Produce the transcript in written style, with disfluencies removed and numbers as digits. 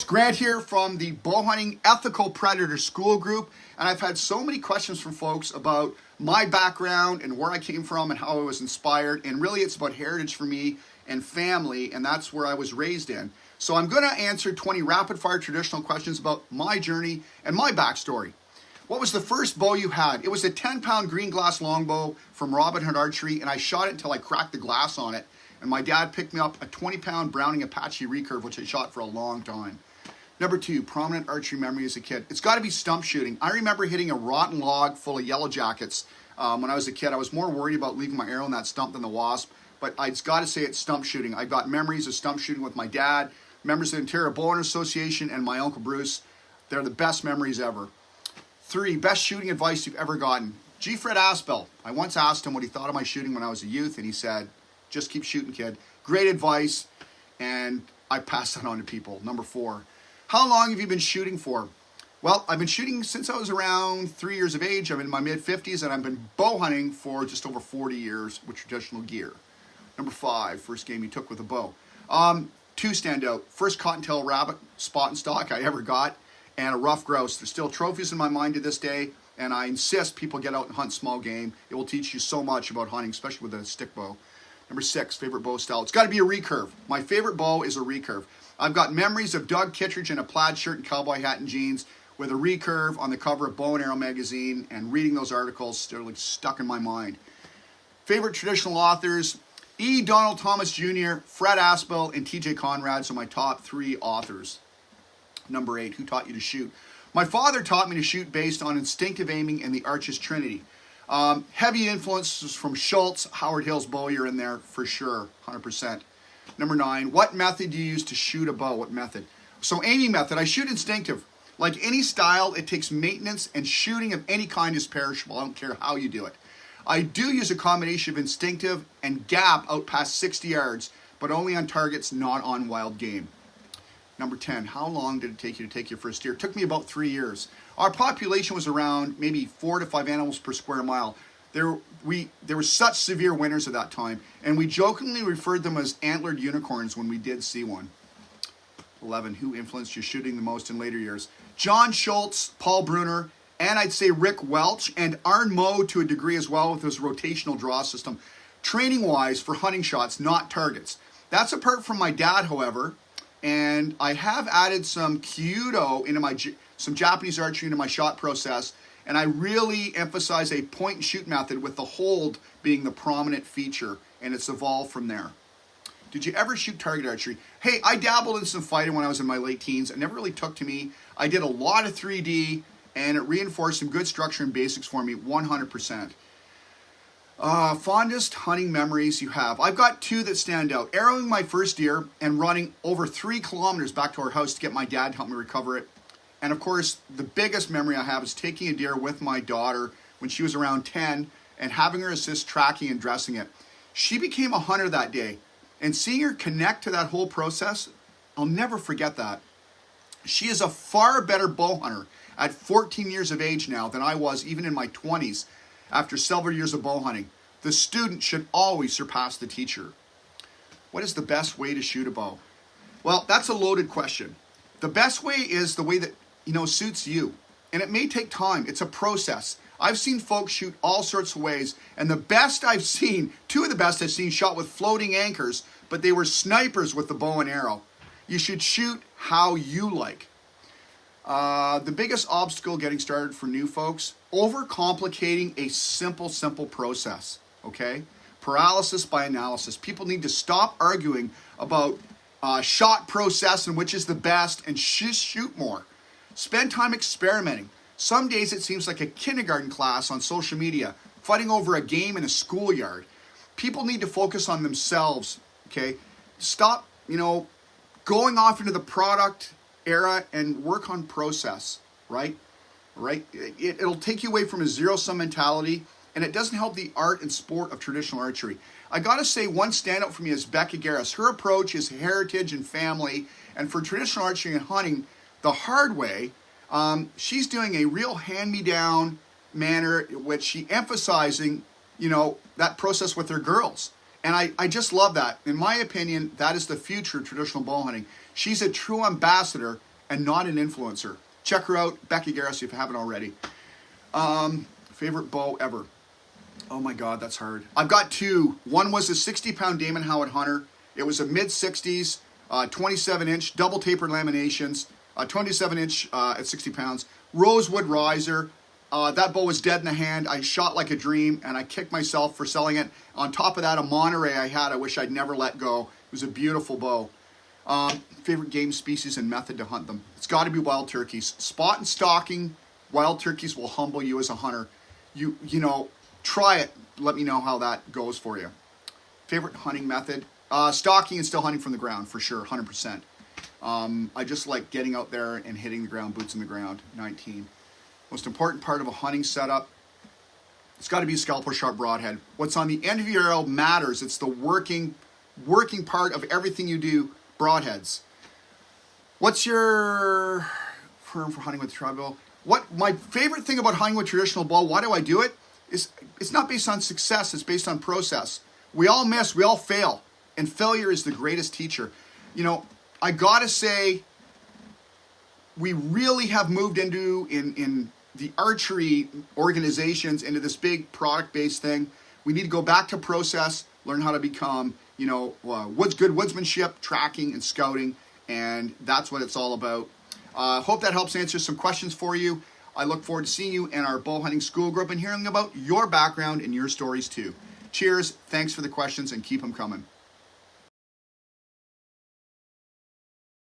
Grant here from the Bowhunting Ethical Predator School Group, and I've had so many questions from folks about my background and where I came from and how I was inspired, and really it's about heritage for me and family, and that's where I was raised in. So I'm going to answer 20 rapid-fire traditional questions about my journey and my backstory. What was the first bow you had? It was a 10-pound green glass longbow from Robin Hood Archery, and I shot it until I cracked the glass on it, and my dad picked me up a 20-pound Browning Apache recurve, which I shot for a long time. Number 2, prominent archery memory as a kid. It's got to be stump shooting. I remember hitting a rotten log full of yellow jackets when I was a kid. I was more worried about leaving my arrow in that stump than the wasp, but I've got to say it's stump shooting. I've got memories of stump shooting with my dad, members of the Ontario Bowhunting Association, and my Uncle Bruce. They're the best memories ever. 3, best shooting advice you've ever gotten. G. Fred Aspel. I once asked him what he thought of my shooting when I was a youth, and he said, just keep shooting, kid. Great advice, and I pass that on to people. Number 4, how long have you been shooting for? Well, I've been shooting since I was around 3 years of age. I'm in my mid-50s, and I've been bow hunting for just over 40 years with traditional gear. Number 5, first game you took with a bow. 2 stand out. First cottontail rabbit, spot and stock I ever got, and a rough grouse. There's still trophies in my mind to this day, and I insist people get out and hunt small game. It will teach you so much about hunting, especially with a stick bow. Number 6, favorite bow style. It's got to be a recurve. My favorite bow is a recurve. I've got memories of Doug Kittredge in a plaid shirt and cowboy hat and jeans with a recurve on the cover of Bow and Arrow magazine, and reading those articles, they're like stuck in my mind. Favorite traditional authors, E. Donald Thomas Jr., Fred Aspel, and T.J. Conrad, so my top 3 authors. Number 8, who taught you to shoot? My father taught me to shoot based on instinctive aiming and the Archer's Trinity. Heavy influences from Schultz, Howard Hill's Bowyer in there for sure, 100%. Number 9, what method do you use to shoot a bow? What method? So aiming method, I shoot instinctive. Like any style, it takes maintenance, and shooting of any kind is perishable. I don't care how you do it. I do use a combination of instinctive and gap out past 60 yards, but only on targets, not on wild game. Number 10, how long did it take you to take your first deer? It took me about 3 years. Our population was around maybe 4 to 5 animals per square mile. There were such severe winters at that time, and we jokingly referred them as antlered unicorns when we did see one. 11, who influenced your shooting the most in later years? John Schultz, Paul Bruner, and I'd say Rick Welch, and Arn Moe to a degree as well with his rotational draw system. Training-wise for hunting shots, not targets. That's apart from my dad, however, and I have added some Kyudo into some Japanese archery into my shot process, and I really emphasize a point and shoot method with the hold being the prominent feature, and it's evolved from there. Did you ever shoot target archery? Hey, I dabbled in some fighting when I was in my late teens. It never really took to me. I did a lot of 3D, and it reinforced some good structure and basics for me, 100%. Fondest hunting memories you have. I've got 2 that stand out. Arrowing my first deer and running over 3 kilometers back to our house to get my dad to help me recover it. And of course, the biggest memory I have is taking a deer with my daughter when she was around 10 and having her assist tracking and dressing it. She became a hunter that day, and seeing her connect to that whole process, I'll never forget that. She is a far better bow hunter at 14 years of age now than I was even in my 20s after several years of bow hunting. The student should always surpass the teacher. What is the best way to shoot a bow? Well, that's a loaded question. The best way is the way that suits you. And it may take time. It's a process. I've seen folks shoot all sorts of ways, and the best I've seen, 2 of the best I've seen shot with floating anchors, but they were snipers with the bow and arrow. You should shoot how you like. The biggest obstacle getting started for new folks, overcomplicating a simple process, okay? Paralysis by analysis. People need to stop arguing about shot process and which is the best, and just shoot more. Spend time experimenting. Some days it seems like a kindergarten class on social media, fighting over a game in a schoolyard. People need to focus on themselves, okay? Stop, going off into the product era and work on process, right? It'll take you away from a zero-sum mentality, and it doesn't help the art and sport of traditional archery. I gotta say, one standout for me is Becca Garris. Her approach is heritage and family, and for traditional archery and hunting, the hard way, she's doing a real hand-me-down manner, which she emphasizing, that process with her girls. And I just love that. In my opinion, that is the future of traditional bow hunting. She's a true ambassador, and not an influencer. Check her out, Becky Garris, if you haven't already. Favorite bow ever. Oh my God, that's hard. I've got two. One was a 60-pound Damon Howard Hunter. It was a mid-60s, 27-inch, double tapered laminations, 27-inch at 60 pounds. Rosewood riser. That bow was dead in the hand. I shot like a dream, and I kicked myself for selling it. On top of that, a Monterey I wish I'd never let go. It was a beautiful bow. Favorite game species and method to hunt them. It's got to be wild turkeys. Spot and stalking, wild turkeys will humble you as a hunter. You know, try it. Let me know how that goes for you. Favorite hunting method? Stalking and still hunting from the ground, for sure, 100%. I just like getting out there and hitting the ground, boots in the ground, 19. Most important part of a hunting setup, it's got to be a scalp or sharp broadhead. What's on the end of your arrow matters. It's the working part of everything you do, broadheads. What's your firm for hunting with tribal? What my favorite thing about hunting with traditional bow, why do I do it? Is it's not based on success, it's based on process. We all miss, we all fail. And failure is the greatest teacher. You know, I gotta say, we really have moved into, in the archery organizations, into this big product-based thing. We need to go back to process, learn how to become, you know, good woodsmanship, tracking, and scouting, and that's what it's all about. Hope that helps answer some questions for you. I look forward to seeing you in our Bowhunting Skool group and hearing about your background and your stories too. Cheers, thanks for the questions, and keep them coming.